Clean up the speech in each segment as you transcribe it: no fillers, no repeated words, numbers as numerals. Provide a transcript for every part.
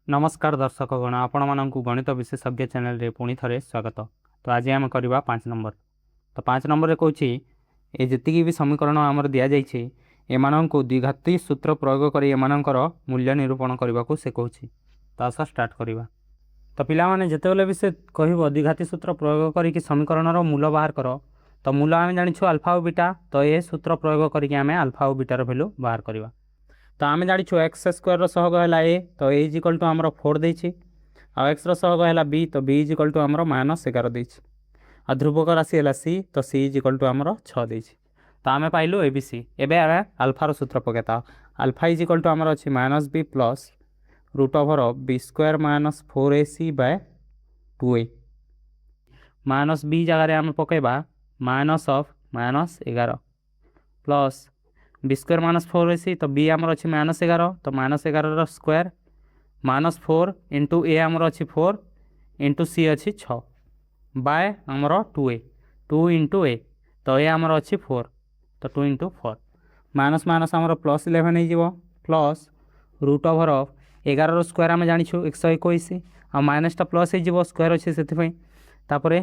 नमस्कार दर्शकगण आपण मानक गणित विशेषज्ञ चैनल रे पुणी थे स्वागत। तो आज आम करवा 5 नंबर। तो 5 नंबर कौच ये जी भी समीकरण आमर दि जाइए एम को द्विघाती सूत्र प्रयोग कर एमर मूल्य निरूपण करने को से कौन। तो आस स्टार्ट करवा। तो पाने जितेबाला भी से कह द्विघाती सूत्र प्रयोग कर समीकरण मूल बाहर कर तो मूल आम जानी आल्फा और बीटा। तो ये सूत्र प्रयोग करके आल्फा और बीटार भैल्यू बाहर करवा। तो आम जाचु एक्स स्क्वायर सहग है ए तो ए इज इक्वल टू आमर 4 देछि आ एक्स सहग है बी तो बी इज इक्वल टू आमर -11 देछि आ ध्रुवक राशि है सी तो सी इज इक्वल टू आमर 6 देछि। तो आम पाइलु ए बी सी। एबे आम आल्फार सूत्र पकेता आल्फा इज इक्वल टू आमर अच्छी -b plus root over b square -4ac by 2a minus b जगह आम पकेबा -11 प्लस बी स्क्वायर -4ac तो बी आमर अच्छी -11 तो -11 स्क्वायर -4 इंटू ए आमर अच्छी 4 इंटू सी अच्छी 6 बाय आमर 2a 2 इंटू ए तो ए आमर अच्छी 4 तो 2 इंटू 4 माइनस माइनस आमर +11 हो प्लस रूट ओवर 11 स्क्वायर आम जाचु 121 आ माइनसटा प्लस हो स्क्वायर अच्छे से 4 4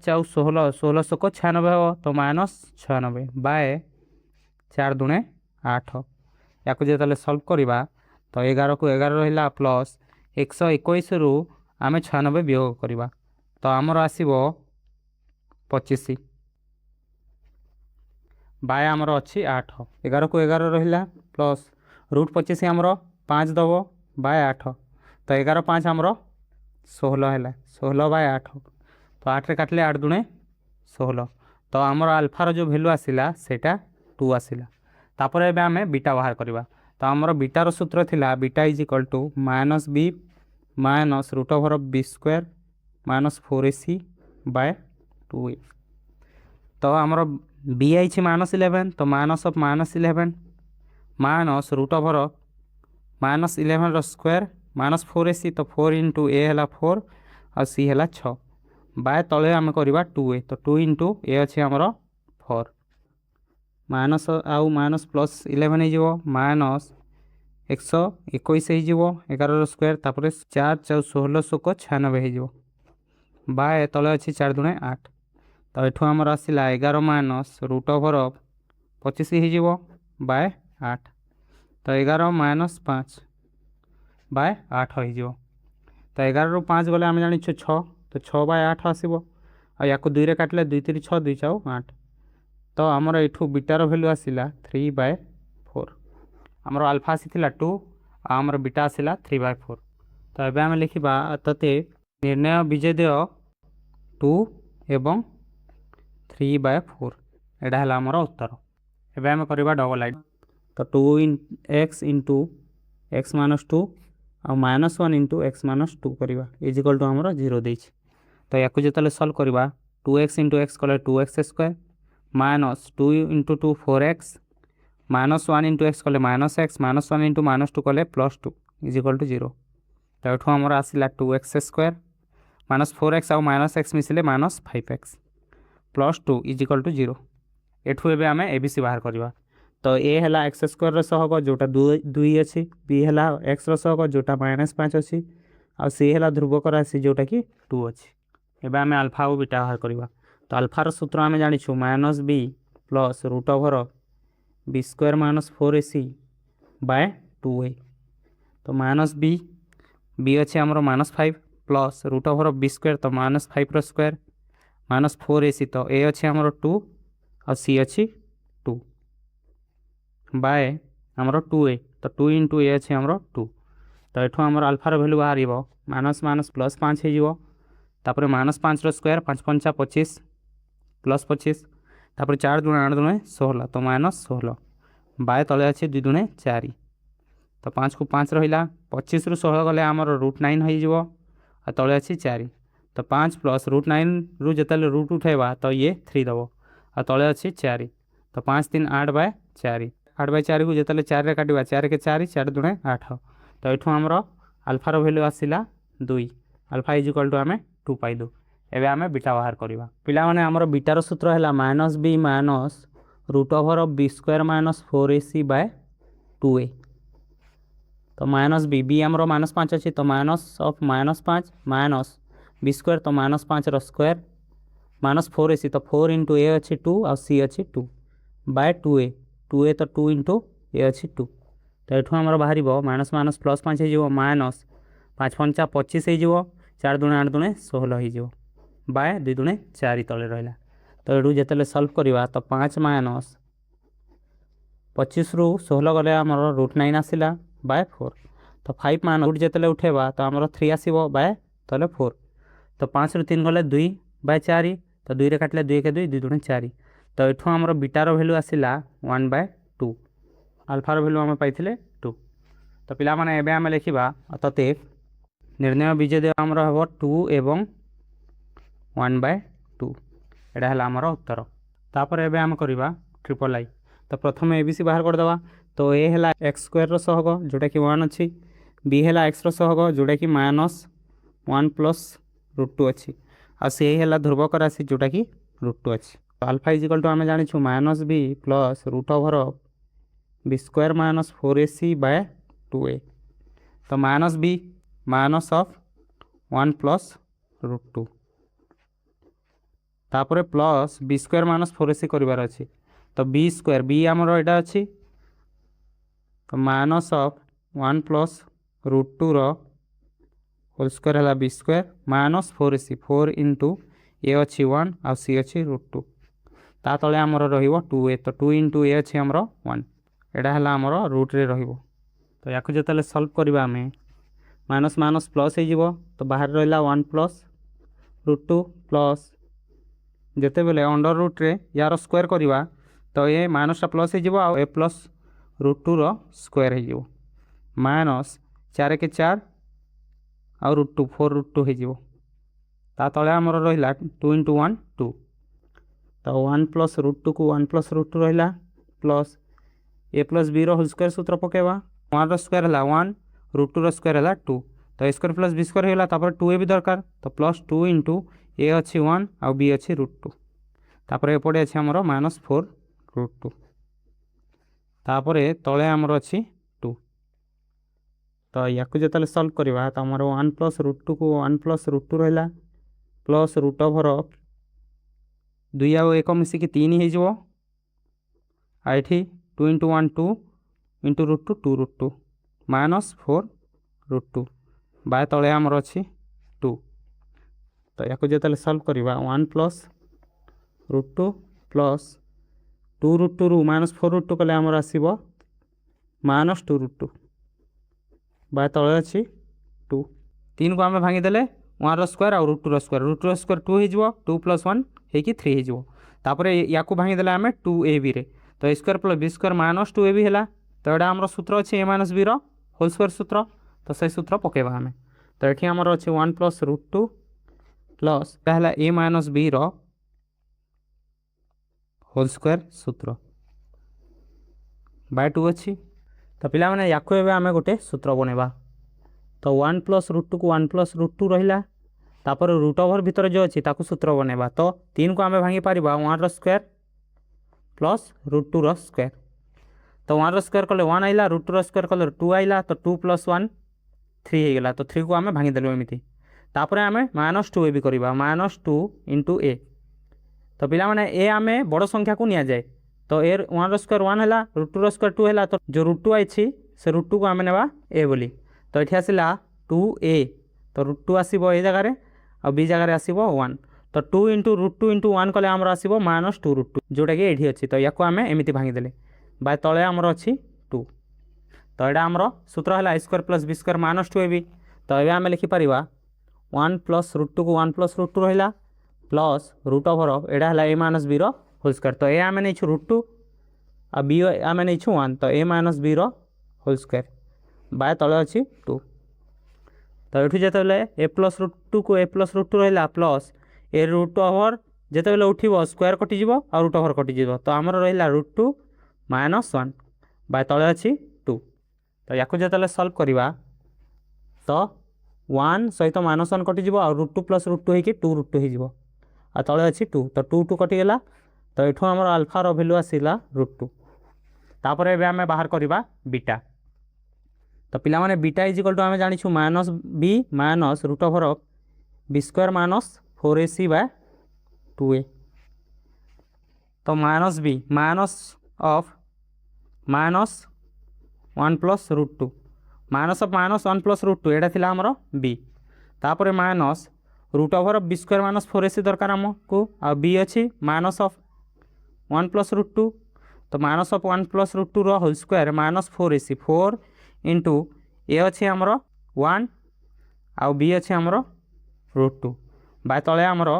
16 1696 हो तो -96 बाय 4 दूणे 8 या जो सल्व करवा तो 11 को 11 रहा प्लस 121 रु आम 96 वियोग करवा तो आमर आसो 25 बाय आमर अच्छी 8 11 को 11 रहा प्लस रूट 25 आमर 5 दब बाय 8 तो 11 5 आमर 16 है 16 बाय 8 तो 8 रे काटले 8 दूणे 16 तो आमर आल्फार जो भैल्यू आसला सेटा 2 आसला। तापर एबे आमे बीटा बाहर करवा तो आमर बीटार सूत्र थिला beta is equal to -b minus root over b square -4ac by 2a तो आमर बी आई -11 तो minus of -11 minus root over -11 square -4ac तो 4 इंटू ए है 4 और सी है 6 बाय तले आम करवा 2a तो 2 इंटू ए अच्छे आमर 4 माइनस आउ माइनस +11 हो माइनस 121 हो 11 स्क्वायर तापर 4 4 1696 हो बाय तले अच्छी 4 दूणे 8 तो ये आमर आसला 11 माइनस रूट ओवर 25 हो बाय 8 तो 11 माइनस 5 बाय 8 हो तो 11 रु 5 गले आम जानी 6 तो 6 बाय 8 आसो या 2 रे काटिले 2 3 6 2 4 8 तो आमर एठू बीटार भैल्यू आसला 3/4 आमर आल्फा आसीला 2 आमर बीटा आसला 3/4 तो एबे आम लिखिबा तते निर्णय विजेदय 2 एवं 3/4 एडा हला आमर उत्तर। एबे आम करबा डबल लाइन तो 2x इंटू x - 2 और -1 इंटू x - 2 करवा इज इक्वल टू आमर 0 देछि तो या जो सल्व करवा 2x इंटू x कले 2x square -2 into 2 4x -1 into x कले -x -1 इंटू -2 कले +2 इज इक्वल टू 0 तो ये आमर आसला 2x स्क्वायर -4x और -x मिसिले -5x +2 इज इक्वल टू 0 एठू एबे आमे एबीसी बाहर करवा तो ए है एक्स स्क्वायर सहग जोटा 2 अच्छी बी है एक्स सहग जोटा -5 अच्छी आ सी है ध्रुवक राशि जोटा कि 2 अच्छी। एबे आमे अल्फा और बीटा बाहर करवा तो अल्फार सूत्र आम जाचु -b plus root over b square -4ac by 2a तो -b अच्छे आमर -5 plus root over b square तो -5 स्क्वायर -4ac तो ए अच्छे आमर 2 और सी अच्छी 2 बाय आमर 2a तो 2 इंटू ए अच्छे आमर 2 तो ये आमर आल्फार भैल्यू बाहर माइनस माइनस +5 होपर -5 स्क्वायर 5 5 25 +25 तापर 4 दूणे 8 दूणे 16 तो -16 बाय तले अच्छे 2 दूणे 4 तो 5 को 5 रहा 25 रु 16 गले आमर √9 हो तले अच्छी 4 तो 5 प्लस √9 रु जिते रूट उठेबा तो ये 3 दब आ तले अच्छी 4 तो 5 3 8/4 8/4 को जिते 4 रे काटिबा 4 के 4 4 दूणे 8 तो ये आमर आल्फार भैल्यू आसला 2 आल्फा इज इक्वल टू आम 2 पाइलु। एबे आमे बीटा बाहर करवा पिला माने हमर बीटार सूत्र है -b minus root over b square -4ac by 2a तो माइनस बी बी आमर -5 अच्छी तो minus of -5 minus b square तो -5 स्क्वायर -4ac तो 4 इंटू ए अच्छी 2 और सी अच्छी 2 बाय 2a तो 2 इंटू ए अच्छी 2 तो ये आमर बाहर माइनस माइनस प्लस 5 हो माइनस 5 पंचा 25 हो 4 दूणे 8 दूणे 16 हो बाय 2 दूणे 4 तले रहा तो ये जिते सल्व करवा तो 5 माइनस 25 रु 16 गले आमर √9 आसला बाय 4 तो 5 माइनस √, जिते उठेबा तो आमर 3 आसो बाय तले 4 तो 5 रु 3 गले 2 बाय 4 तो 2 रे काटिले 2 के 2 2 दूणे 4 तो ये आमर बीटार भैल्यू आसला 1/2 आल्फार भैल्यू आम पाई 2 तो पिला माने एबे आम लिखा अतएव निर्णय बीजेद आमर हम 2 एवं 1/2 एटा है आमर उत्तर तापर एबे आम करवा ट्रिपल आई तो प्रथम ए बी सी बाहर करदे तो ए है एक्स स्क्वायर सहग जोटा कि 1 अच्छी बी है एक्स सहग जोटा कि -1 प्लस √2 अच्छी आ सी है ध्रुवक राशि जोटा कि √2 अच्छी तो अल्फा इजिकल टू आम जाचु -b plus √b square -4ac by 2a तो -b माइनस ऑफ 1 प्लस √2 तापर प्लस बी स्क्वायर -4ac करार अच्छी तो बी स्क्वायर बी आमर यहाँ अच्छी तो minus of 1 plus √2 whole square है b square -4ac 4 into a अच्छी 1 आ सी अच्छी √2 ता तले आमर रहिबो 2a तो 2 इंटू ए अच्छी आमर 1 एटा है आमर √रे रहिबो तो या जिते सल्व करवा आम माइनस माइनस प्लस हो तो बाहर रहा 1 प्लस √2 प्लस जिते बेले अंडर √रे यार स्क्वायर करवा तो ये माइनसटा प्लस हो ए प्लस √2 स्क्वायर हो माइनस 4 के 4 आउ √2 4 √2 हो तले आमर रहा 2 इंटू 1 2 तो 1 प्लस √2 को 1 प्लस √2 रहा प्लस ए प्लस बी होल स्क्वायर सूत्र पकेवा 1 स्क्वायर है 1 √2 स्क्वायर है 2 तो a square plus b square होगा तापर 2a भी दरकार तो प्लस 2 इंटू ए अच्छी 1 आउ बी अच्छी √2 तापर एपटे अच्छे आमर -4 √2 तापर तले आमर अच्छी 2 तो या जिते सल्व करवा तो आमर 1 प्लस √2 को 1 प्लस √2 रहा प्लस √2 आउ 1 मिसिकी 3 हो ये 2 इंटू 1 2 इंटू √2 2 √2 -4 √2 बाय तले आमर अच्छी 2 तो या जिते सल्व करवा 1 प्लस √2 प्लस 2 √2 रु -4 √2 कले आमर आसो -2 √2 बाय तले अच्छी 2 3 को आम भांगीदे 1 स्क्वायर आउ √2 स्क्वायर √2 स्क्वायर 2 हो 2 प्लस 1 होगी 3 होपर या भांगीदे आम 2ab रे तो a square plus b square -2ab है तो यहाँ आम सूत्र अच्छे a - b होल स्क्वायर सूत्र तो से सूत्र पकेबा आम तो ये आमर अच्छे 1 प्लस √2 प्लस है a - b होल स्क्वायर सूत्र बाय 2 अच्छी तो पिला माने याकु एबे आमे गोटे सूत्र बनेबा तो 1 प्लस √2 को 1 प्लस √2 रहिला तापर √ओवर भीतर जो अच्छी ताकू सूत्र बनेबा तो 3 को आमे भांगी पारिबा 1 स्क्वायर प्लस √2 स्क्वायर तो 1 स्क्वायर कले 1 आइला √2 स्क्वायर कले 2 आइला तो 2 प्लस 1 3 हो गला तो 3 को आमे भांगी देलु एमिति तापर आमे -2a भी करबा -2 इंटू a तो पिला माने ए आमे बड़ संख्या को निया जाए तो ए 1 स्क्वायर 1 है √2 स्क्वायर 2 है तो जो √2 आई से √2 को आम नेबा ए बोली तो ये आसला 2a तो √2 आसो ए जगार आ बी जगार आसो 1 तो 2 इंटू √2 इंटू 1 कले आमर आसो -2 √2 जोटा कि ये अच्छी तो या आम एमती भांगीदे बाय तले आमर अच्छी 2 तो यहाँ आमर सूत्र है a square plus b square -2ab तो ये आम लिखिपर 1 प्लस √2 को 1 प्लस √2 रहा प्लस √ओवर यहाँ है a - b होल स्क्वायर तो ए आम नहीं √2 आ बी आम नहीं 1 तो a - b whole square by तले अच्छी 2 तो ये जिते ए प्लस √2 को a प्लस √2 रहा प्लस ए √ओवर जिते उठब स्क्वायर कटिज आ √ओवर कटिज तो आमर रहा √2 -1 बाय तले अच्छी 2 तो या जिते सल्व करवा तो 1 सहित -1 कटिज आ √2 प्लस √2 होगी 2 √2 हो आ तले अच्छी 2 तो 2 2 कटिगला तो ये आमर आल्फार भैल्यू आसला √2 तापर एबे आमे बाहर करवा बीटा तो पिला माने बीटा इज इक्वल टू आम जानी minus b minus root over of b square minus 4ac/2a। तो minus b minus of minus 1 plus root two minus of minus 1 plus root two एटा थिला हमर बी तापर minus root over of b square minus 4ac दरकार आमको आ b अच्छी minus of 1 plus root two तो minus of 1 plus root two whole square minus 4ac 4 into a अच्छे आमर 1 आउ बी अच्छे आमर रूट टू बाय तले आमर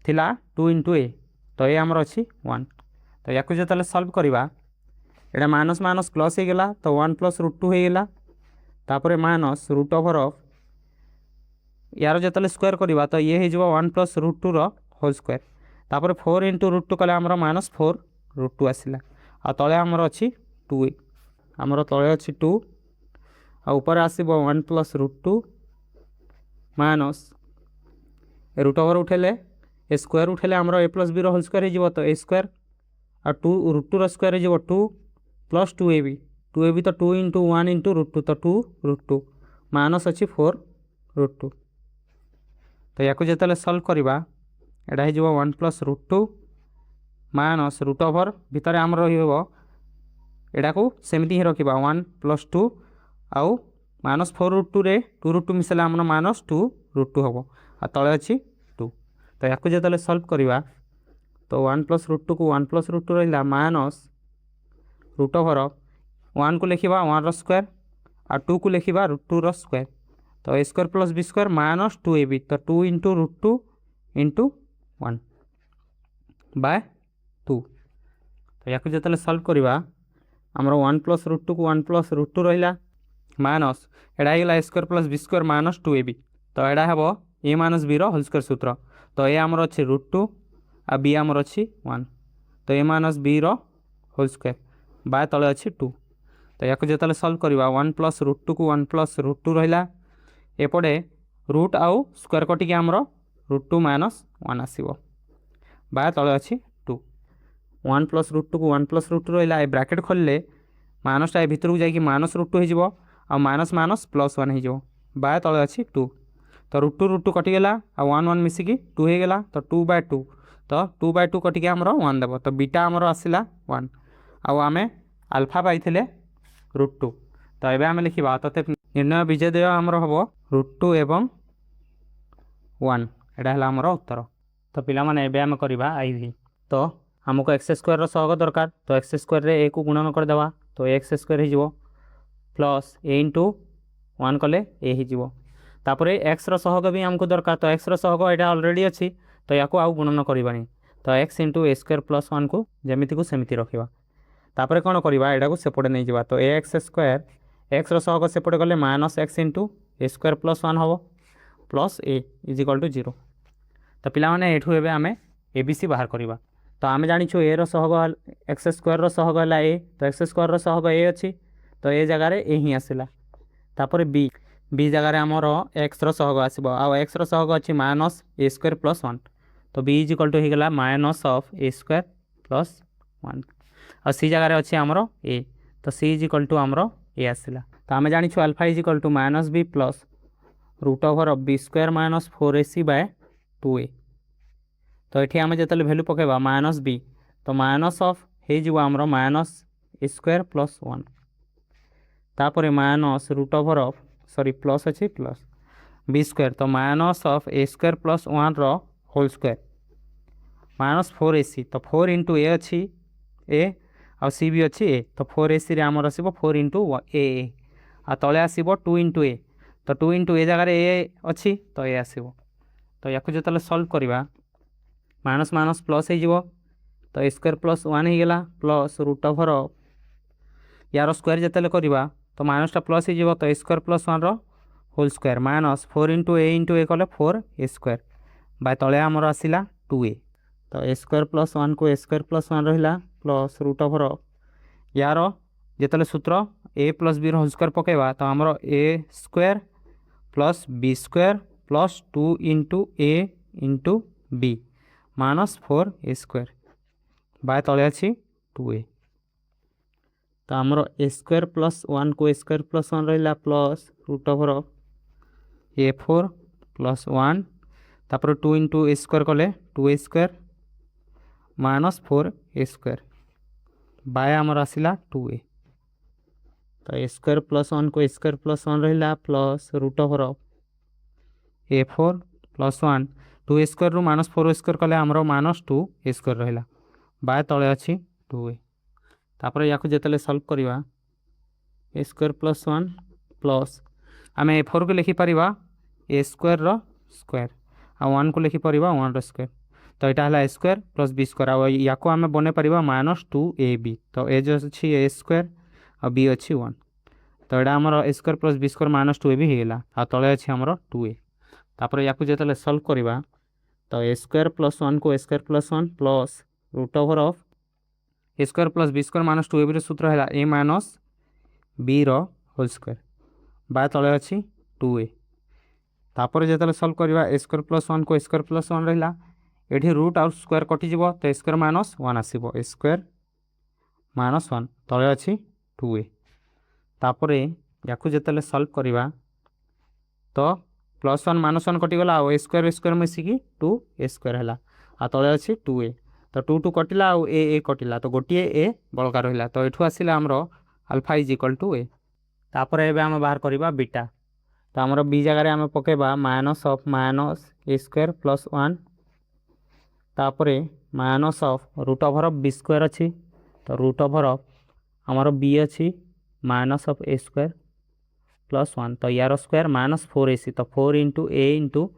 थिला 2 इंटू ए तो ये आमर अच्छी 1 तो या जो सल्व करवा एटा माइनस माइनस प्लस हो गला तो 1 प्लस रूट टू हो गला तापर माइनस रूट ओवर ऑफ यार जो स्क्वायर करवा तो ये हो 1 plus root two whole square तापर 4 इंटू रूट टू कले आमर माइनस 4 रूट टू आसला आ तले आमर अच्छी 2 आमर तले अच्छी 2 आ ऊपर आसब 1 plus root two minus root over उठेले ए स्क्वायर उठेले आमर a plus b whole square हो तो ए स्क्वायर आ 2 रूट टू स्क्वायर हो 2 प्लस 2ab तो 2 इंटू 1 इंटू रूट टू तो 2 रूट टू माइनस अच्छी 4 रूट टू तो या जो सल्व करवा एटा हो 1 plus root two minus root over भितर आम रहा को सेमती ही रखा 1 प्लस 2 आउ माइनस 4 रूट टू रे 2 रूट टू मिसले आम माइनस 2 रूट टू हम आ तले अच्छी 2 तो या जो सल्व करवा तो 1 प्लस रूट टू को 1 प्लस रूट टू रहा माइनस रूट ओवर 1 को लिखा 1 स्क्वायर आ 2 को लिखा रूट टू स्क्वायर तो a square plus b square minus 2ab तो 2 into root two into 1 by 2 तो या जो सल्व करवा आमर 1 प्लस रूट टू को 1 प्लस रूट टू रहा माइनस एटा होगा a square plus b square minus 2ab तो एटा हम a minus b whole square सूत्र तो ए आमर अच्छी रूट टू आ बी आमर अच्छी 1 तो a minus b whole square by तले अच्छी 2 तो या जो सल्व करवा 1 प्लस रूट टू को 1 प्लस रूट टू रहा एपटे रूट आउ स्क्वायर कटिके आमर रूट टू माइनस 1 आसब बाय तले अच्छी 2 1 प्लस रूट टू को 1 प्लस रूट टू रहा ए ब्राकेट खोलिले माइनसटा भितर को जाकि माइनस रूट टू हो आ माइनस माइनस प्लस 1 हो बाय तले अच्छी 2 तो रूट टू कटिगला आ 1 1 मिसिकी 2 हो गला तो 2/2 तो 2/2 कटिके आमर 1 देव तो बीटा आमर आसला 1 आउ आमे अल्फा पाइथिले रूट टू तो ये आम लिखा तथे निर्णय विजय आमर हम रूट टू एवं 1 एटा है आमर उत्तर तो पिला माने एबे आम करवा आईवी तो आमको एक्स स्क्वायर सहग दरकार तो एक्स स्क्वायर रे ए को गुणन करदेवा तो एक्स स्क्वायर हो प्लस ए इंटू 1 कले ए हो तापर एक्स सहग भी आमको दरकार तो एक्स सहग यहाँ अलरेडी अच्छी तो या आउ गुणन करवानी तो x into a square plus 1 को जमीती को सेमती रखा तापर कौन करवा यहाँ को सेपटे नहीं जावा तो ए एक्स स्क्वायर एक्स सहग सेपटे गले minus x into a square plus 1 हम plus a is equal to 0 तो पिला माने एठू एबे आमे ए बी सी बाहर करवा तो आम जानी ए सहग एक्स स्क्वायर सहग है ए तो एक्स स्क्वायर सहग ए अच्छी तो ए जगार ए ही आसला तापर बी जगार आमर एक्स सहग आसब आ एक्स सहग अच्छी माइनस ए स्क्वायर प्लस 1 तो बी इज इक्वल टू हो गला minus of a square plus 1 और सी जगार अच्छी आमर ए तो सी इज इक्वल टू आमर ए आसला तो आम जानी alpha is equal to minus b plus root over of b square minus 4ac/2a तो ये आम जो भैल्यू पकेबा माइनस बी तो माइनस ऑफ हो माइनस ए स्क्वायर प्लस 1 तापर minus root over of sorry plus अच्छी प्लस बी स्क्वायर तो minus of a square plus 1 whole square minus 4ac तो 4 इंटू ए अच्छी ए आ सी भी अच्छी ए तो 4ac रे आमर आसब 4 इंटू ए आ तले आसब 2 इंटू ए तो 2 इंटू ए जगार ए अच्छी तो ए आसब तो या जो सल्व करवा माइनस माइनस प्लस हो तो ए स्क्वायर प्लस 1 हो गला प्लस रूट ओवर ऑफ यार स्क्वायर जिते करवा तो माइनसटा प्लस हो तो a square plus 1 whole square minus 4 into a कले 4 ए स्क्वायर बाय तले आमर आसला 2a तो ए स्क्वायर प्लस 1 को ए स्क्वायर प्लस 1 रहा प्लस रूट ओवर यार जिते सूत्र a plus b whole square पकेबा तो आमर a square plus b square plus 2 into a into b minus 4 a square by तले अच्छी 2a तो आमर ए स्क्वायर प्लस 1 को ए स्क्वायर प्लस 1 रहा plus root over a 4 plus 1 तापर 2 इंटू ए स्क्वायर कले 2 a square minus 4 a square by आमर आसला 2a। तो ए स्क्वायर प्लस 1 को ए स्क्वायर प्लस 1 रहा plus root over a 4 plus 1 2 a square रु minus 4 square कले आमर माइनस 2 ए स्क्वायर रहा बाय तले अच्छी 2a। तापर या जिते सल्व करवा ए स्क्वायर प्लस 1 प्लस आम ए 4 को लिखिपर ए स्क्वायर स्क्वायर आ 1 को लिखिपर 1 स्क्वायर। तो यहाँ है a square plus b square या आम बन पार माइनस 2ab। तो ए जो अच्छी ए स्क्वायर आ बी अच्छी 1 तो यहाँ आमर a square plus b square minus 2ab होगा आ तले अच्छी आमर 2a। तापर या जिते सल्व करवा तो ए स्क्वायर प्लस 1 को a square plus 1 plus root over of a square plus b square minus 2ab सूत्र है a minus b whole square by तले अच्छी 2a। तापर जो सल्व करवा ए स्क्वायर प्लस 1 को ए स्क्वायर प्लस 1 रहा ये रूट आउट स्क्वायर कटिज तो ए स्क्वायर माइनस 1 आसो ए स्क्वायर माइनस 1 तले अच्छी 2a। तापर या जिते सल्व करवा तो plus 1 minus 1 कटिगला A square मिसिकी 2 a square है आ तले अच्छी 2a। तो 2 2 कटिला आ ए कटिला तो गोटे ए बड़का रहा तो ये आसला आमर अल्फा इज इक्वल टू ए। तापर एबे आम बाहर करवा बीटा तो आमर बी जगह आम पकेबा minus of minus a square plus 1 तापर minus of root over of b square अच्छी तो रूट ओवर ऑफ आमर बी अच्छी minus of a square plus 1 तो यार स्क्वायर माइनस 4ac तो 4 इंटू ए इंटू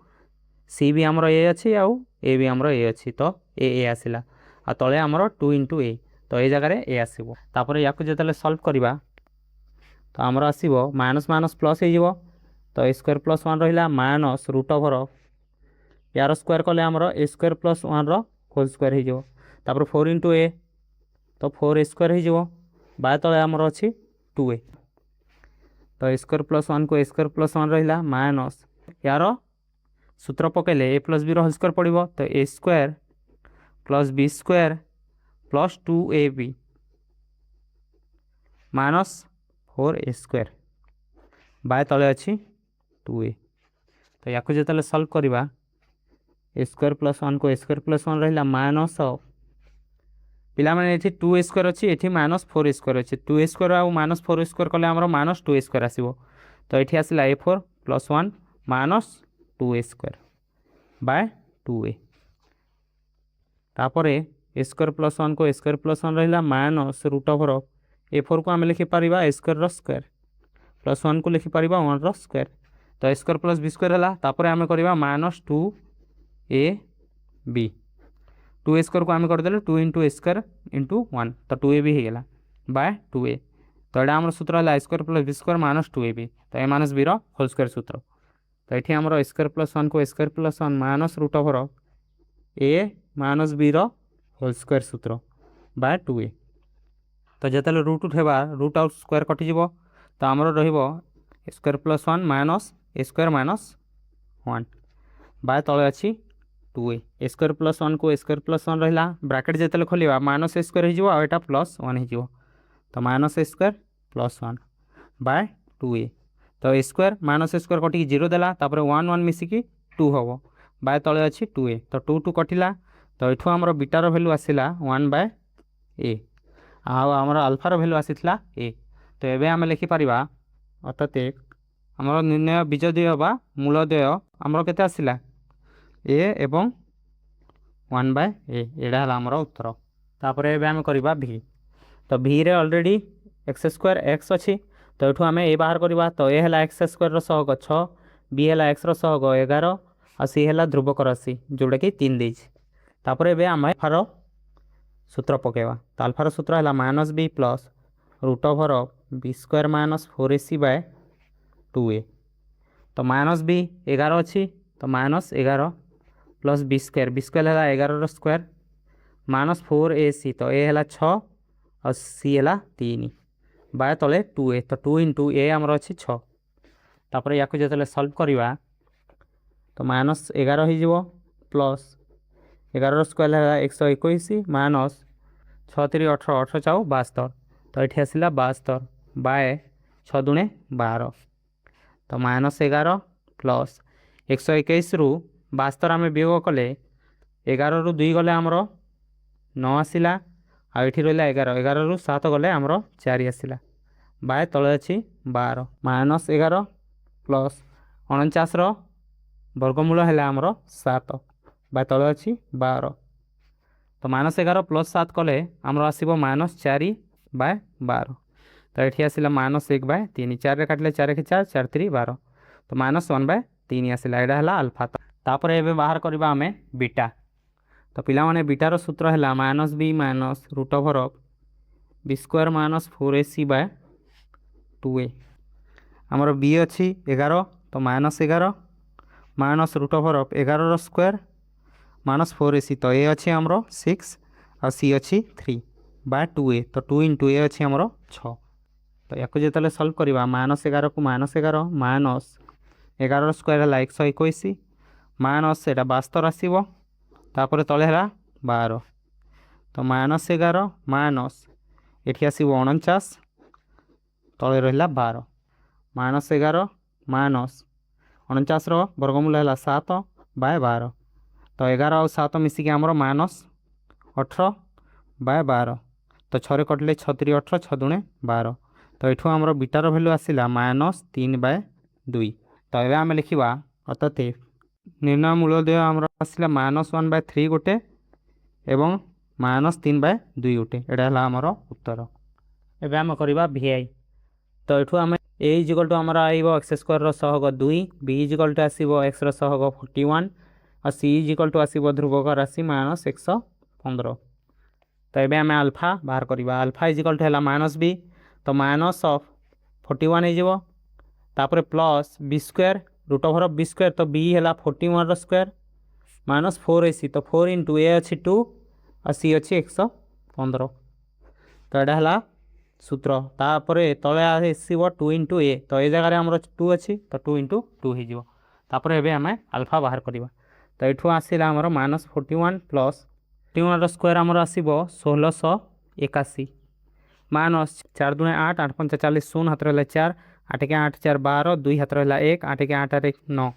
सी भी आमर ए अच्छी आउ ए भी आमर ए अच्छी तो ए आसला आ तले आमर 2 इंटू ए तो ये जगह ए आसो। तापर या जिते सल्व करवा तो आमर आसो माइनस माइनस प्लस हो तो ए स्क्वायर प्लस 1 रहा माइनस रूट ओवर ऑफ यार स्क्वायर कले आमर a square plus 1 whole square हो 4 इंटू ए तो 4 ए स्क्वायर हो बाय तले आमर अच्छी 2a। तो ए स्क्वायर प्लस 1 को ए स्क्वायर प्लस 1 रहा माइनस यार सूत्र पकेले a plus b whole square पड़ो तो a square plus b square plus 2ab minus 4a square by तले अच्छी 2a। तो या जिते सल्व करवा ए स्क्वायर प्लस 1 को ए स्क्वायर प्लस 1 रहा माइनस ऑफ पिला माने ये 2 ए स्क्वायर अच्छी ये माइनस 4 ए स्क्वायर अच्छी 2 ए स्क्वायर आउ माइनस 4 ए स्क्वायर कले आमर माइनस 2 ए स्क्वायर आसो तो ये आसला ए 4 plus 1 minus 2 a square bye 2a। तापर ए स्क्वायर प्लस 1 को ए स्क्वायर प्लस 1 रहा माइनस रूट ओवर ऑफ ए 4 को आम लिखिपर ए स्क्वायर स्क्वायर प्लस 1 को लिखिपर 1 स्क्वायर तो a square plus b square है तापर आम करवा माइनस 2ab 2 ए स्क्वायर को आम करदे 2 इंटू ए स्क्वायर इंटू 1 तो 2ab होगा बाय 2a। तो यहाँ आम सूत्र है a square plus b square minus 2ab तो a minus b whole square सूत्र तो ये आम ए स्क्वायर प्लस 1 को a square plus 1 minus root over a minus b whole square सूत्र बाय 2a। तो जिते रूट उठेबा रूट आउट स्क्वायर कटिज तो आमर a square plus 1 minus a square minus 1 by तले अच्छी 2a। ए स्क्वायर प्लस 1 को ए स्क्वायर प्लस 1 रहा ब्राकेट जिते खोलिया minus a square Hota plus 1 हो तो minus a square plus 1 bye 2a। तो a square minus a square कटिक 0 देला 1 1 मिसिकी 2 हम बाय तले अच्छी 2a तो 2 2 कटिला तो ये आमर बीटार भैल्यू आसला 1 बाय ए आमर आल्फार भैल्यू आसीला ए। तो ये आम लिखिपर अर्थात आमर निर्णय बीजद्वय बा मूलद्वय आमर केते आसला ए एवं 1 बाय ए एडा आमर उत्तर। तापर एबे आम करवा भी तो भी रे ऑलरेडी एक्स स्क्वायर एक्स अच्छी तो ये आम ए बाहर करवा तो ए है एक्स स्क्वायर सहग 6 बी है एक्स सहग 11 और सी है ध्रुवक राशि जोटा कि 3 देज। तापर एबे आम अल्फार सूत्र पकेवा तो अल्फार सूत्र है minus b plus root over of b square minus 4ac by 2a। तो माइनस बी 11 अच्छी तो माइनस 11 प्लस बी स्क्वायर है 11 स्क्वायर माइनस 4ac तो ए है 6 और सी है 3 बाय तले 2a तो 2 इंटू ए आमर अच्छी 6। तापर या जो सल्व करवा तो माइनस 11 हो प्लस 11 स्क्वायर है 121 माइनस 6 3 18 18 4 72 ତ ଏଠି ଆସିଲା 72 ବାଏ 6 ଦୁଣେ 12 ତ -11 ପ୍ଲସ୍ 121ରୁ 72 ଆମେ ବିୟୋଗ କଲେ 11ରୁ 2 ଗଲେ ଆମର 9 ଆସିଲା ଆଉ ଏଠି ରହିଲା 11 11ରୁ 7 ଗଲେ ଆମର 4 ଆସିଲା ବାଏ ତଳେ ଅଛି 12 -11 ପ୍ଲସ୍ 49ର ବର୍ଗମୂଳ ହେଲା ଆମର 7 ବାଏ ତଳେ ଅଛି 12 ତ -11 ପ୍ଲସ୍ 7 କଲେ ଆମର ଆସିବ -4 ବାଏ 12 ତ ଏଠି ଆସିଲା -1 ବାଏ 3 4ରେ କାଟିଲେ 4 4 4 3 12 ତ -1 ବାଏ 3 ଆସିଲା ଏଇଟା ହେଲା ଆଲଫା। ତାପରେ ଏବେ ବାହାର କରିବା ଆମେ ବିଟା ତ ପିଲାମାନେ ବିଟାର ସୂତ୍ର ହେଲା -b √b² -4ac bye 2a ଆମର b ଅଛି 11 ତ -11 -√11ର² -4ac ତ a ଅଛି ଆମର 6 ଆଉ c ଅଛି 3 ବାଏ 2a ତ 2 × a ଅଛି ଆମର 6 ତ ୟାକୁ ଯେତେବେଳେ ସଲ୍ଭ କରିବା -11କୁ -11 -11ର² ହେଲା 121 ଏଇଟା 72 ଆସିବ ତାପରେ ତଳେ ହେଲା 12 ତ -11 ଏଠି ଆସିବ 49 ତଳେ ରହିଲା 12 -11 -49ର ବର୍ଗମୂଳ ହେଲା 7 ବାଏ 12 ତ 11 ଆଉ 7 ମିଶିକି ଆମର -18 ବାଏ 12 ତ 6ରେ କଟିଲେ 6 3 18 6 ଦୁଣେ 12 ତ ଏଠୁ ଆମର ବିଟାର ଭ୍ୟାଲୁ ଆସିଲା -3 ବାଏ 2 ତ ଏବେ ଆମେ ଲେଖିବା ଅର୍ଥାତ୍ ନିର୍ଣ୍ଣୟ ମୂଳଦୟ ଆମର ଆସିଲା -1 ବାଏ 3 ଗୋଟେ ଏବଂ -3 ବାଏ 2 ଗୋଟେ ଏଇଟା ହେଲା ଆମର ଉତ୍ତର। ଏବେ ଆମେ କରିବା VI ତ ଏଠୁ ଆମେ a = ଆମର ଆଇବ x² ସହଗ 2 b = ଆସିବ x ର ସହଗ 41 ଆଉ c = ଆସିବ ଧ୍ରୁବକ ରାଶି -115 ତ ଏବେ ଆମେ ଆଲଫା ବାହାର କରିବା ଆଲଫା ହେଲା -b ତ -41 ହେଇଯିବ ତାପରେ ପ୍ଲସ୍ b² √b² ତ b ହେଲା 41ର² -4ac ତ 4 × a ଅଛି 2 ଆଉ c ଅଛି 115 ତ ଏଇଟା ହେଲା ସୂତ୍ର ତାପରେ ତଳେ ଆସିବ 2 × a ତ ଏ ଜାଗାରେ ଆମର 2 ଅଛି ତ 2 × 2 ହେଇଯିବ ତାପରେ ଏବେ ଆମେ ଆଲଫା ବାହାର କରିବା ତ ଏଠୁ ଆସିଲା ଆମର -41 ପ୍ଲସ୍ 41ର² ଆମର ଆସିବ 1681 -4 ଦୁଣେ 8 8 5 40 0 ହାତରେ ହେଲା 4 8 × 8 4 12 2 ହାତରେ ହେଲା 1 8 × 8 9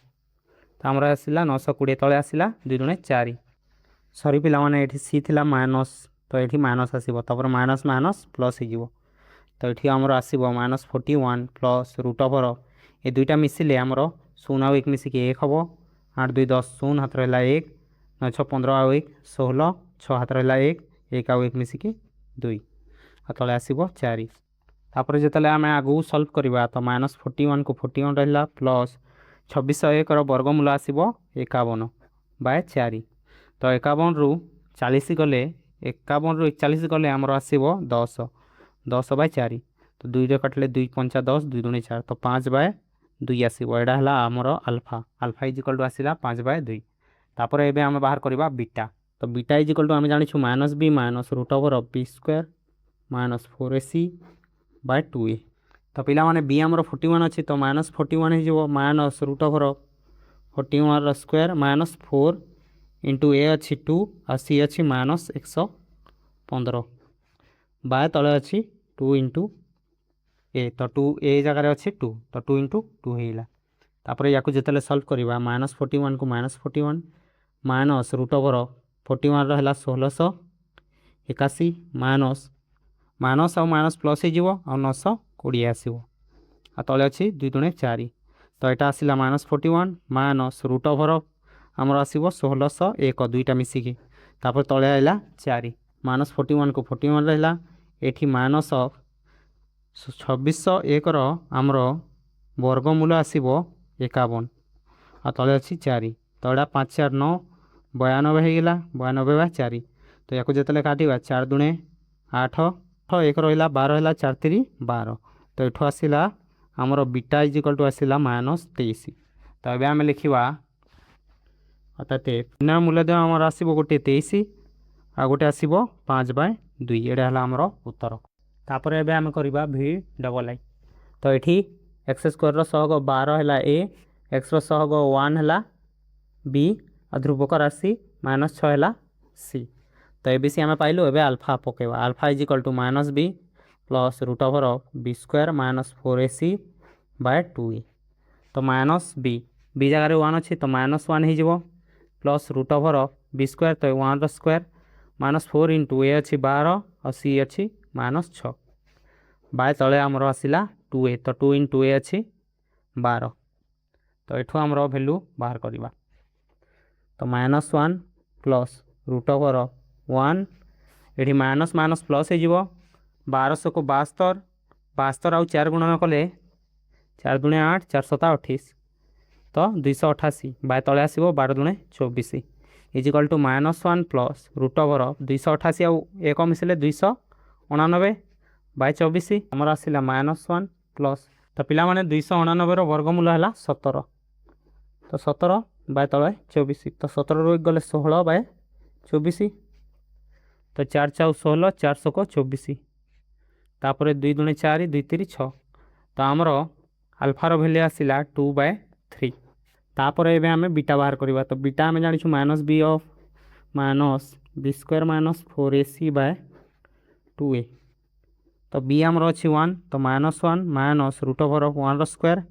ତ ଆମର ଆସିଲା 920 ତଳେ ଆସିଲା 2 ଦୁଣେ 4 ସରି ପିଲାମାନେ ଏଠି ସି ଥିଲା ମାଇନସ୍ ତ ଏଠି ମାଇନସ୍ ଆସିବ ତାପରେ ମାଇନସ୍ ପ୍ଲସ୍ ହେଇଯିବ ତ ଏଠି ଆମର ଆସିବ -41 ପ୍ଲସ୍ √, ଏ ଦୁଇଟା ମିଶିଲେ ଆମର 0 ଆଉ 1 ମିଶିକି 1 ହେବ 8 2 10 0 ହାତରେ ହେଲା 1 9 6 15 ଆଉ 1 16 6 ହାତରେ ହେଲା 1 1 ଆଉ 1 ମିଶିକି 2 ଆଉ ତଳେ ଆସିବ 4 ତାପରେ ଯେତେବେଳେ ଆମେ ଆଗକୁ ସଲ୍ଭ କରିବା ତ -41କୁ 41 ରହିଲା ପ୍ଲସ୍ 2601ର ବର୍ଗମୂଳ ଆସିବ 51 ବାଏ 4 ତ 51ରୁ 40 ଗଲେ 51ରୁ 41 ଗଲେ ଆମର ଆସିବ 10 ବାଏ 4 ତ 2ରେ କାଟିଲେ 2 5 10 2 ଦୁଣେ 4 ତ 5 ବାଏ 2 ଆସିବ ଏଇଟା ହେଲା ଆମର ଆଲଫା = ଆସିଲା 5 ବାଏ 2 ତାପରେ ଏବେ ଆମେ ବାହାର କରିବା ବିଟା ତ ବିଟା ଆମେ ଜାଣିଛୁ -b -√b² -4ac bye 2a ତ ପିଲାମାନେ b ଆମର 41 ଅଛି ତ -41 ହେଇଯିବ -√41ର² -4 × a ଅଛି 2 ଆଉ c ଅଛି -115 ବାଏ ତଳେ ଅଛି 2 × a ତ 2 a ଜାଗାରେ ଅଛି 2 ତ 2 × 2 ହେଇଗଲା ତାପରେ ୟାକୁ ଯେତେବେଳେ ସଲ୍ଭ କରିବା -41କୁ -41 -√41ର ହେଲା 1681 ମାଇନସ୍ ଆଉ ମାଇନସ୍ ପ୍ଲସ୍ ହେଇଯିବ ଆଉ 920 ଆସିବ ଆଉ ତଳେ ଅଛି 2 ଦୁଣେ 4 ତ ଏଇଟା ଆସିଲା -41 -√, ଆମର ଆସିବ 1601 ଦୁଇଟା ମିଶିକି ତାପରେ ତଳେ ଆସିଲା 4 -41କୁ 41 ରହିଲା ଏଠି -2601ର ଆମର ବର୍ଗମୂଳ ଆସିବ 51 ଆଉ ତଳେ ଅଛି 4 ତ ଏଇଟା 5 4 9 92 ହେଇଗଲା 92 ବାଇ 4 ତ ୟାକୁ ଯେତେବେଳେ କାଟିବା 4 ଦୁଣେ 8 1 ରହିଲା 12 ହେଲା 4 3 12 ତ ଏଠୁ ଆସିଲା ଆମର ବିଟା = ଆସିଲା -23 ତ ଏବେ ଆମେ ଲେଖିବା ଅର୍ଥାତ୍ ନିର୍ଣ୍ଣୟ ମୂଳଦୟ ଆମର ଆସିବ ଗୋଟେ 23 ଆଉ ଗୋଟେ ଆସିବ 5 ବାଇ 2 ଏଇଟା ହେଲା ଆମର ଉତ୍ତର। ତାପରେ ଏବେ ଆମେ କରିବା VII ତ ଏଠି x² ସହଗ 12 ହେଲା a x ର ସହଗ 1 ହେଲା b ଆଉ ଧ୍ରୁବକ ରାଶି -6 ହେଲା c ତ ABC ଆମେ ପାଇଲୁ ଏବେ ଆଲଫା ପକାଇବା alpha = -b plus root over of b square minus 4ac by 2a तो माइनस बी जगह 1 अच्छी तो -1 हो plus root over of b square तो 1 स्क्वायर माइनस 4 इंटू ए अच्छी 12 और सी अच्छी -6 बाय तले आमर आसला 2a तो 2 इंटू ए अच्छी 12 तो यू आमर भैल्यू बाहर करवा तो -1 प्लस रूट ओवर ऑफ 1 ये माइनस माइनस प्लस हो 1200 को 72 72 आउ 4 गुणन कले 4 दूने 8 4 7 28 तो 288 बाय तले आसो 12 दूने 24 is equal to -1 plus root over of 288 आउ एक मिसले 289 बाय 24 आमर आसला -1 प्लस तो पिला माने 289 वर्गमूल है 17 तो 17 बाय तले 24 तो 17 रो गले 16 बाय 24 तो 4 4 16 400 को 24 तापर 2 दूने 4 2 3 6 तो आमर आल्फार भैल्यू आसला 2/3 तापर एबे आमे बीटा बाहर करवा तो बीटा आमे जानिछु minus b of minus b square minus 4ac by 2a तो बी आमर अच्छी 1 तो -1 minus root over of 1 square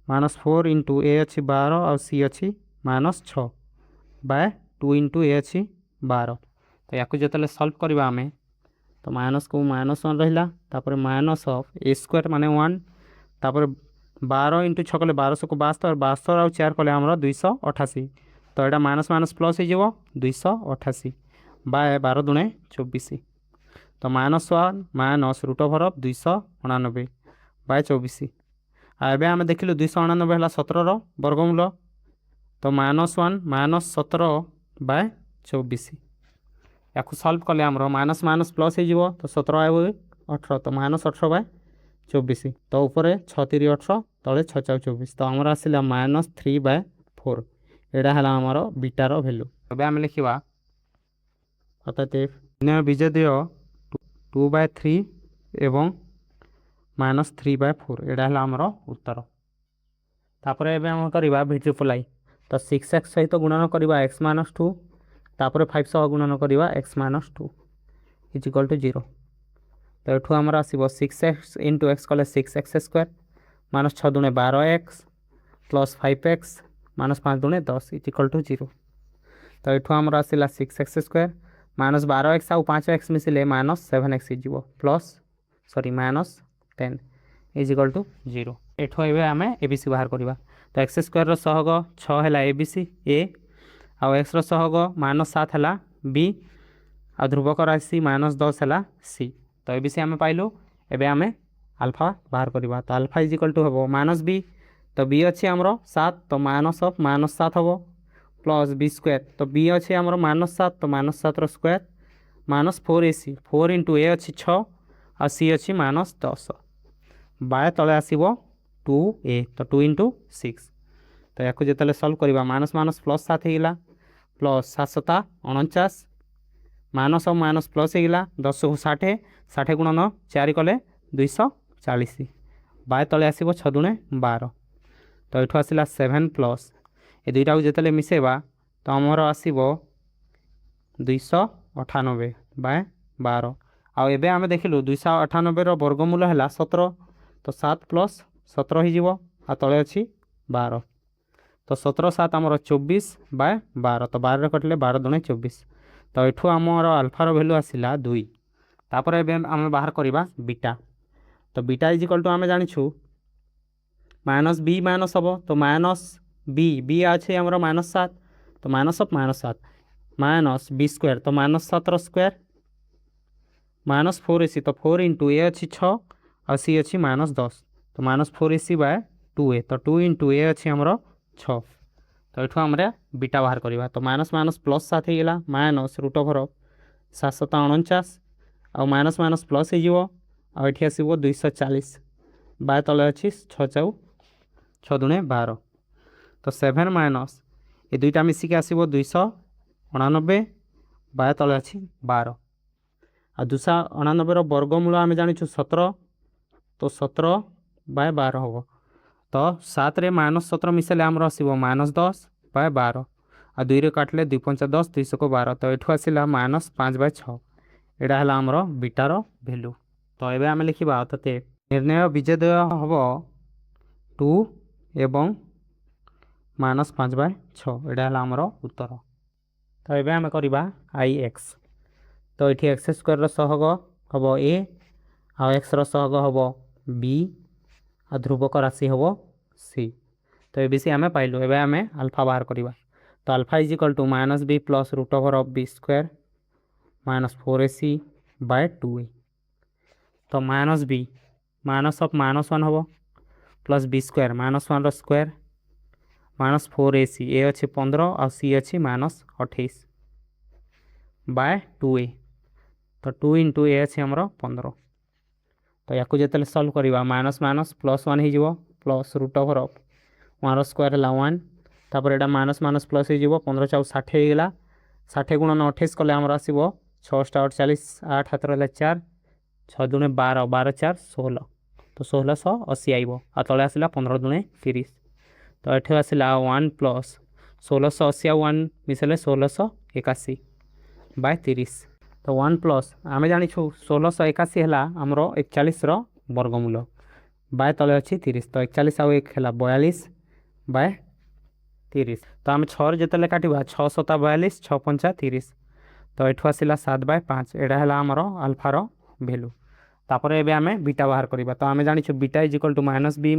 minus 4 into a अच्छी 12 और सी अच्छी -6 बाय 2 इंटू ए अच्छी 12 तो या जो सल्व करवा आमे तो माइनस को -1 रहा तापर माइनस ऑफ ए स्क्वायर माने 1 तापर 12 इंटू 6 कले 1200 को 72 72 आउ 4 कले आमर 288 तो यहाँ माइनस माइनस प्लस हो 288 बाय 12 दूने 24 तो -1 minus root over of 289 by 24 एबे आमे देखिलु 289 है 17 वर्गमूल तो -1 माइनस 17 बाय 24 या सल्व कले आमर माइनस माइनस प्लस हो तो 17 18 तो -18 बाय 24 तो ऊपर 6 3 18 तले 6 4 24 तो आमर आसला -3/4 यहाँ है आमर बीटार भैल्यू अब आम लिखा अतः बीजदीय 2/3 एवं -3/4 यहाँ है आमर उत्तर तापर एवं करवा भिट्रिप्लाई तो 6x सहित गुणन करवा x - 2 तापर 5 सह गुणन करवा x - 2 इजिकल टू 0 तो ये आमर आसो 6x इंटू एक्स कले 6x स्क्वायर माइनस 6 दूने 12x प्लस 5x माइनस 5 दूने 10 इजिकल टू 0 तो ये आमर आसला 6x स्क्वायर माइनस 12x आउ 5x मिसिले -7x हो प्लस सॉरी -10 इजिकल टू 0 एठो एबे आमे एबीसी बाहर करवा तो एक्स स्क्वायर रो सहग 6 है एबीसी ए आउ एक्स रो सहग -7 है बी आ ध्रुवक राशि -10 है सी तो एबीसी आमे पाइलु एबे आमे अल्फा बाहर करवा तो अल्फा इजिकल टू हम -बी तो बी अच्छे आमर 7 तो माइनस ऑफ -7 हम प्लस बी स्क्वायर तो बी अच्छे आमर -7 तो -7 रो स्क्वायर -4ac 4 इंटू ए अच्छी 6 और सी अच्छी -10 बाय तले आसो 2a तो 2 इंटू 6 तो या जो सल्व करवा माइनस माइनस प्लस 7 होगा प्लस 7 7 49 माइनस और माइनस प्लस होगा 10 को 60 60 गुणन 4 कले 240 बाय तले आसो 6 दूने 12 तो ये आसला 7 प्लस ये दुईटा को जो मिसेवा तो आमर आसो 298 बाय 12 आउ एबे आमे देखिलु 298 वर्गमूल है 17 तो 7 प्लस 17 हो तले अच्छी 12 तो 17 7 आमर 24 बाय 12 तो 12 कटिले 12 दूने 24 तो ये आमर अल्फार भैल्यू आसला 2 तापर एबे आमे बाहर करवा बीटा तो बीटा इजिकल टू आमे जानिछु माइनस बी माइनस हम तो माइनस बी अच्छे आमर -7 तो minus of -7 minus b square तो -7 स्क्वायर -4ac तो 4 इंटू ए अच्छी 6 और सी अच्छी -10 तो -4ac बाय 2a तो 2 इंटू ए अच्छी आमर 6 तो ये आम बीटा बाहर करवा तो माइनस माइनस प्लस 7 होगा माइनस रूट ओवर 7 7 49 आउ माइनस माइनस प्लस हो आठी आसो 240 बाय तले अच्छी 6 4 6 दूने 12 तो 7 माइनस ये दुईटा मिसिक आसो 299 बाय तले अच्छी 12 आ 299 वर्गमूल आम जानिछु 17 तो 17 बाय 12 हम तो 7 रे -17 मिसेले आमर आसो -10 बाय 12 आ 2 रे काटले 2 5 10 200 को 12 तो ये आसला -5/6 यहाँ है आमर बीटार भैल्यू। तो ये आम लिखा अर्थात निर्णय विजेदय हम 2 एवं -5/6 यहाँ आमर उत्तर। तो ये आम करवा आई एक्स। तो ये एक्स स्क्वायर सहग हम ए आ एक्स सहग हम बी आ ध्रुवक राशि हम सी। तो ये सी आम पाइलु। एवं आम अल्फा बाहर करवा। तो alpha is equal to -b plus √(b square -4ac/2a। तो -b -(-1) हम plus b square -1 square -4ac a अच्छी 15 और सी अच्छी -28/2a। तो 2 × ए अच्छी आमर 15। तो या जो सल्व करवा -+1 हो प्लस √(1 स्क्वायर है 1 तापर एटा -+ हो 15 × 60 होगा 60 × 28 कले आमर आसो 6 × 8 40 8 हाथ रहा 4 6 × 2 = 12 12 × 4 = 16। तो 1680 आइब आ तले आसला 15 × 2 = 30। तो ये आसला 1 प्लस 1680 आ 1 मिसले 1681/30। तो 1 प्लस आम जाचु 1681 है आमर 41 वर्गमूल बाय तले अच्छी 30। तो 41 आउ 1 है 42/30। तो आम 6 जिते काटा 6 × 7 = 42 6 × 5 = 30। तो ये आसला 7/5 यहाँ है आमर आल्फार भैल्यू। तापर एबे आमे बीटा बाहर करवा। तो आम जाचु beta is equal to -b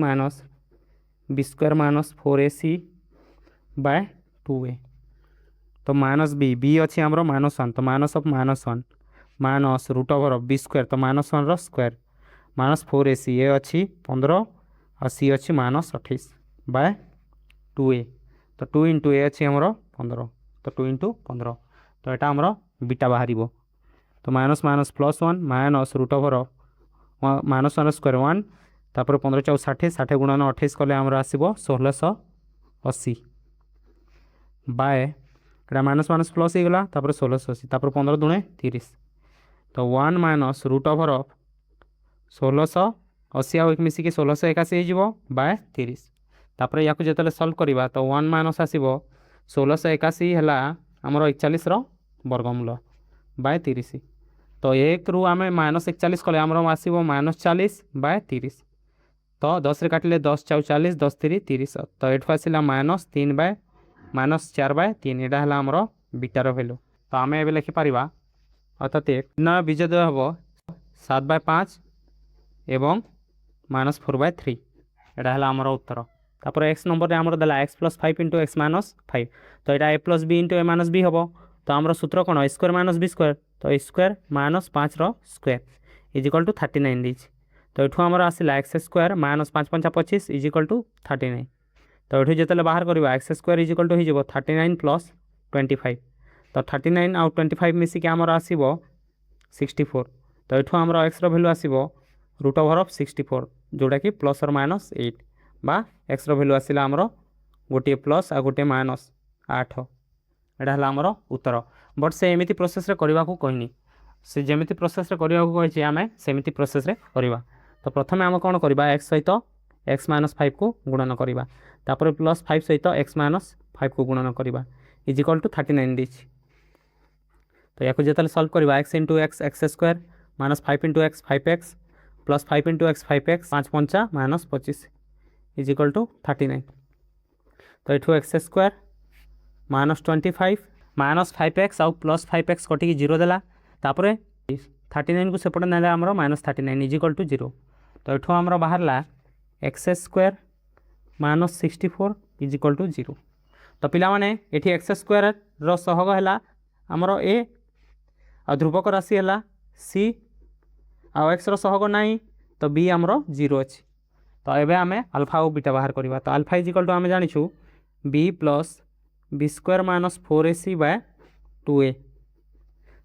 -b square -4ac/2a। तो -b अच्छी आमर -1 तो -(-1) -√(b स्क्वायर तो -1 स्क्वायर -4ac ए अच्छी 15 और सी अच्छी -28/2a। तो 2 × a अच्छी आमर 15। तो 2 × 15 तो यहाँ आमर बीटा बाहर। तो -+1 -√(-1 स्क्वायर 1 तापर 15 × 60 60 × 28 कले आमर आसो 1680 एटा -+ होगा तापर 1680 तापर 15 × 2 = 30। तो 1 -√(1680 आ 1 मिसिकी 1681/30। तापर या जो सल्व करवा तो 1 माइनस आसो 1681 है आमर 41 वर्गमूल/30। तो 1 रू आम -41 कले आमर आसो -40/30। तो 10 काटिले 10 × 40 10 × 3 = 30। तो ये आसला -4/3 यहाँ है आमर बीटार भैल्यू। तो आम ए लिखिपर अर्थात निर्णय विजेदय हम 7/5 एवं -4/3 यहाँ है आमर उत्तर। तापर एक्स नंबर में आमर देला x + 5 × x - 5। तो यहाँ a + b × a - b हम। तो आमर सूत्र कौन a² - b² तो a² - 5 square is equal to 39 दीजिए। तो ये आमर आसला x² - 5 × 5 = 25 इज इक्वल टू 39। तो ये जो बाहर करवा x² इज इक्वल टू हो 39 + 25। तो 39 आउ 25 मिसिकी आमर आसो 64। तो ये आमर x भैल्यू आसो √(64) जोटा कि +or-8 बा x भैल्यू आसला आमर गोटे प्लस आ गोटे -8 यहाँ है आमर उत्तर। बट से एमती प्रोसेस करने को कहनी से जमी प्रोसेस करने को कही आम सेमती प्रोसेस करवा। तो प्रथम आम कौन करवा x सहित x - 5 को गुणन करवा तापर +5 सहित x - 5 को गुणन करवा इज इक्वल टू 39 दीजिए। तो या जो सल्व करवा x × x x² -5 × x 5x + 5 × x 5x 5 × 5 = -25 is equal to 39। तो ये x² -25 -5x आउ +5x कटिकी 0 देला तापर 39 को सेपटे ना आमर -39 इज इक्वल टू 0। तो ये आमर बाहर x² -64 इज इक्वल टू 0। तो पिला माने एठी x² सहग है आमर a आ ध्रुवक राशि है c आ x सहग ना तो b आमर 0 अच्छी। तो ये आम अल्फा और बीटा बाहर करवा। तो अल्फा इज इक्वल टू आम जाचु b + b² - 4ac/2a।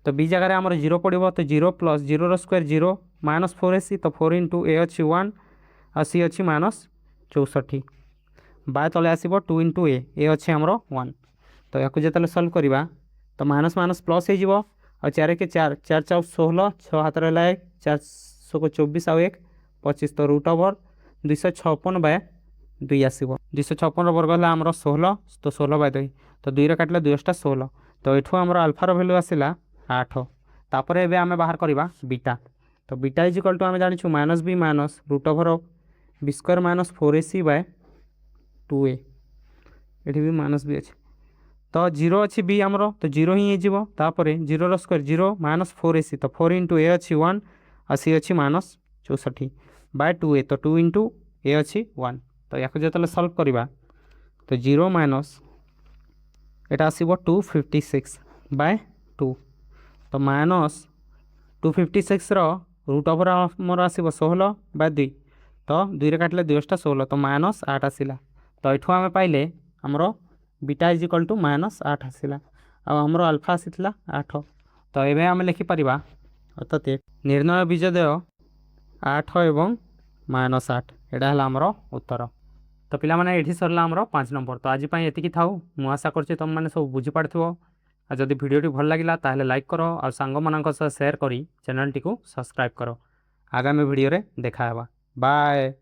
तो b जगह आमर 0 पड़ो तो 0 + 0 स्क्वायर 0 -4ac तो 4 × a अच्छी 1 आ c अच्छी -64 बाय तले आसो 2 × a अच्छे आमर 1। तो या जो सल्व करवा तो -- हो और 4 के 4 4 × 16 6 हाथ रहा 1 4 24 आउ 1 25 तो √(256/2 आसो 256 वर्ग है आमर 16 तो 16/2 तो 2 काटिले 2 × 16 तो ये आमर अल्फार भैल्यू आसला 8। तापर एबे आमे बाहर करवा बीटा। तो बीटा इज इक्वल टू आम जानी minus b minus root over of b square minus 4ac by 2a ये भी माइनस बी अच्छे तो जीरो अच्छी बी आमर तो जीरो ही होपर zero square zero minus 4ac तो 4 इंटू ए अच्छी 1 और सी अच्छी माइनस 64 बाय 2a तो 2 इंटू ए अच्छी 1 तो या जो सल्व करवा तो जीरो माइनस एटा आसब 256 बाय 2 तो माइनस 256 रूट ओवर मोर आसब 16 बाय 2 तो 2 काटिले 2 16 तो माइनस 8 आसला तो यू आम पाइले आमर beta is equal to minus 8 आसला आमर अल्फा आसीला 8 तो ये आम लिखिपर अर्थात निर्णय बीजदेय 8 एवं माइनस 8 यहाँ है आमर उत्तर तो पिलामाने ये सरला आमर 5 नंबर तो आज ये थाऊ मु आशा कर तुम मैंने सब बुझीपार आ जदि भिडियोटी भल लगा ताहले लाइक करो और सांग मानक सह शेयर करी चैनल टी सब्सक्राइब करो आगामी भिडियो रे देखा बाय।